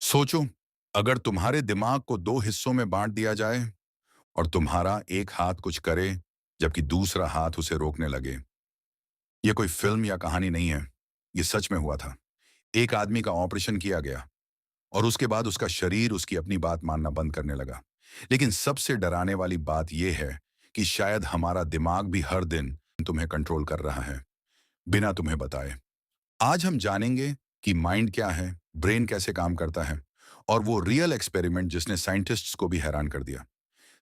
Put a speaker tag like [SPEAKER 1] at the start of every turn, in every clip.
[SPEAKER 1] सोचो, अगर तुम्हारे दिमाग को दो हिस्सों में बांट दिया जाए और तुम्हारा एक हाथ कुछ करे जबकि दूसरा हाथ उसे रोकने लगे। यह कोई फिल्म या कहानी नहीं है, यह सच में हुआ था। एक आदमी का ऑपरेशन किया गया और उसके बाद उसका शरीर उसकी अपनी बात मानना बंद करने लगा। लेकिन सबसे डराने वाली बात यह है कि शायद हमारा दिमाग भी हर दिन तुम्हें कंट्रोल कर रहा है, बिना तुम्हें बताए। आज हम जानेंगे कि माइंड क्या है, ब्रेन कैसे काम करता है और वो रियल एक्सपेरिमेंट जिसने साइंटिस्ट्स को भी हैरान कर दिया।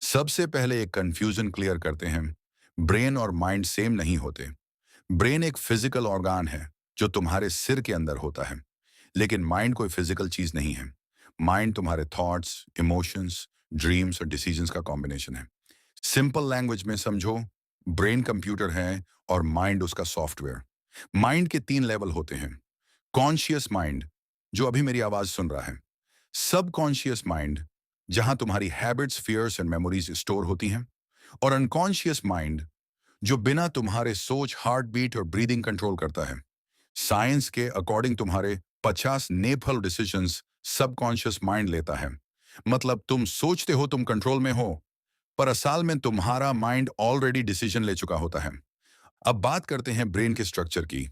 [SPEAKER 1] सबसे पहले एक कंफ्यूजन क्लियर करते हैं। ब्रेन और माइंड सेम नहीं होते। ब्रेन एक फिजिकल ऑर्गन है जो तुम्हारे सिर के अंदर होता है, लेकिन माइंड कोई फिजिकल चीज नहीं है। माइंड तुम्हारे थॉट्स, इमोशंस, ड्रीम्स और डिसीजंस का कॉम्बिनेशन है। सिंपल लैंग्वेज में समझो, ब्रेन कंप्यूटर है और माइंड उसका सॉफ्टवेयर। माइंड के तीन लेवल होते हैं। कॉन्शियस माइंड, जो अभी मेरी आवाज सुन रहा है। सब कॉन्शियस माइंड, जहां तुम्हारी habits, fears and memories store होती हैं। और अनकॉन्शियस माइंड, जो बिना तुम्हारे सोच, हार्ट बीट और ब्रीदिंग कंट्रोल करता है। साइंस के अकॉर्डिंग तुम्हारे 50 नेफल डिसीजंस सबकॉन्शियस माइंड लेता है। मतलब तुम सोचते हो तुम कंट्रोल में हो, पर असल में तुम्हारा माइंड ऑलरेडी डिसीजन ले चुका होता है। अब बात करते हैं ब्रेन के स्ट्रक्चर की।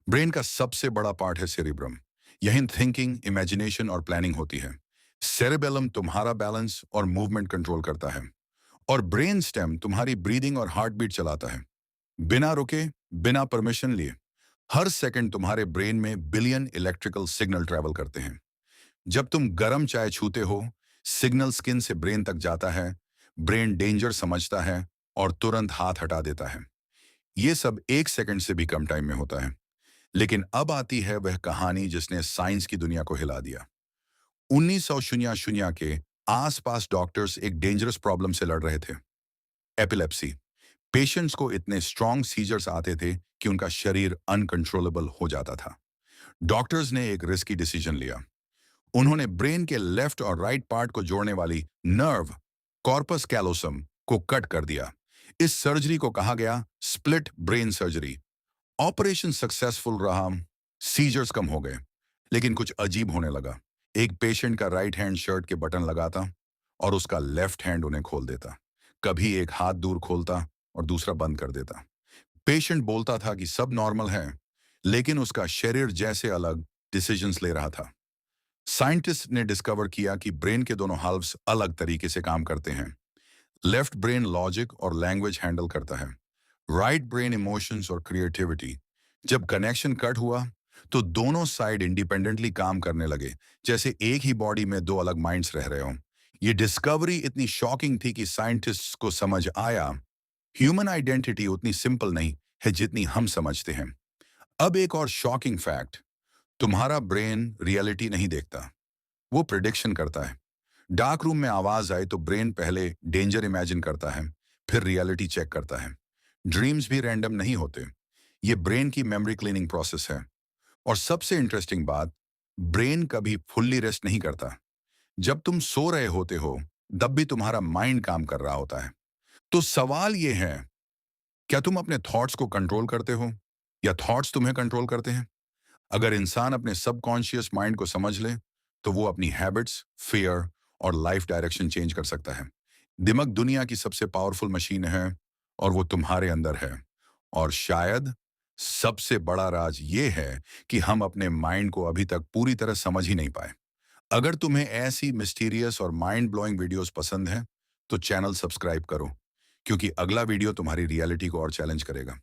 [SPEAKER 1] ब्रेन का सबसे बड़ा पार्ट है सेरिब्रम। यहीं थिंकिंग, इमेजिनेशन और प्लानिंग होती है। सेरेबेलम तुम्हारा बैलेंस और मूवमेंट कंट्रोल करता है। और ब्रेन स्टेम तुम्हारी ब्रीदिंग और हार्ट बीट चलाता है। बिना रुके, बिना परमिशन लिए, हर सेकंड तुम्हारे ब्रेन में बिलियन इलेक्ट्रिकल सिग्नल ट्रैवल करते हैं। जब तुम गर्म चाय छूते हो, सिग्नल स्किन से ब्रेन तक जाता है। ब्रेन डेंजर समझता है और तुरंत हाथ हटा देता है। ये सब एक सेकंड से भी कम टाइम में होता है। लेकिन अब आती है वह कहानी जिसने साइंस की दुनिया को हिला दिया। 1900 के आसपास डॉक्टर्स एक डेंजरस प्रॉब्लम से लड़ रहे थे, एपिलेप्सी। पेशेंट्स को इतने स्ट्रॉन्ग सीजर्स आते थे कि उनका शरीर अनकंट्रोलेबल हो जाता था। डॉक्टर्स ने एक रिस्की डिसीजन लिया। उन्होंने ब्रेन के लेफ्ट और राइट पार्ट को जोड़ने वाली नर्व, कॉर्पस कैलोसम, को कट कर दिया। इस सर्जरी को कहा गया split brain surgery. Operation successful रहा, सीजर्स कम हो गए, लेकिन कुछ अजीब होने लगा। एक पेशेंट का राइट हैंड शर्ट के बटन लगाता और उसका लेफ्ट हैंड उन्हें खोल देता। कभी एक हाथ दूर खोलता और दूसरा बंद कर देता। पेशेंट बोलता था कि सब नॉर्मल है, लेकिन उसका शरीर जैसे अलग डिसीजंस ले रहा था। साइंटिस्ट ने डिस्कवर किया कि ब्रेन के दोनों हाल्व्स अलग तरीके से काम करते हैं। लेफ्ट ब्रेन लॉजिक और लैंग्वेज हैंडल करता है, राइट ब्रेन इमोशंस और क्रिएटिविटी। जब कनेक्शन कट हुआ तो दोनों साइड इंडिपेंडेंटली काम करने लगे, जैसे एक ही बॉडी में दो अलग माइंड्स रह रहे हों। ये डिस्कवरी इतनी शॉकिंग थी कि साइंटिस्ट्स को समझ आया ह्यूमन आइडेंटिटी उतनी सिंपल नहीं है जितनी हम समझते हैं। अब एक और शॉकिंग फैक्ट, तुम्हारा ब्रेन रियलिटी नहीं देखता, वो प्रिडिक्शन करता है। डार्क रूम में आवाज आए तो ब्रेन पहले डेंजर इमेजिन करता है, फिर रियलिटी चेक करता है। ड्रीम्स भी रैंडम नहीं होते, ये ब्रेन की मेमोरी क्लीनिंग प्रोसेस है। और सबसे इंटरेस्टिंग बात, ब्रेन कभी फुल्ली रेस्ट नहीं करता। जब तुम सो रहे होते हो तब भी तुम्हारा माइंड काम कर रहा होता है। तो सवाल ये है, क्या तुम अपने थॉट्स को कंट्रोल करते हो या थॉट्स तुम्हें कंट्रोल करते हैं? अगर इंसान अपने सबकॉन्शियस माइंड को समझ ले तो वो अपनी हैबिट्स, फियर और लाइफ डायरेक्शन चेंज कर सकता है। दिमाग दुनिया की सबसे पावरफुल मशीन है और वो तुम्हारे अंदर है। और शायद सबसे बड़ा राज ये है कि हम अपने माइंड को अभी तक पूरी तरह समझ ही नहीं पाए। अगर तुम्हें ऐसी मिस्टीरियस और माइंड ब्लोइंग वीडियोस पसंद हैं, तो चैनल सब्सक्राइब करो, क्योंकि अगला वीडियो तुम्हारी रियलिटी को और चैलेंज करेगा।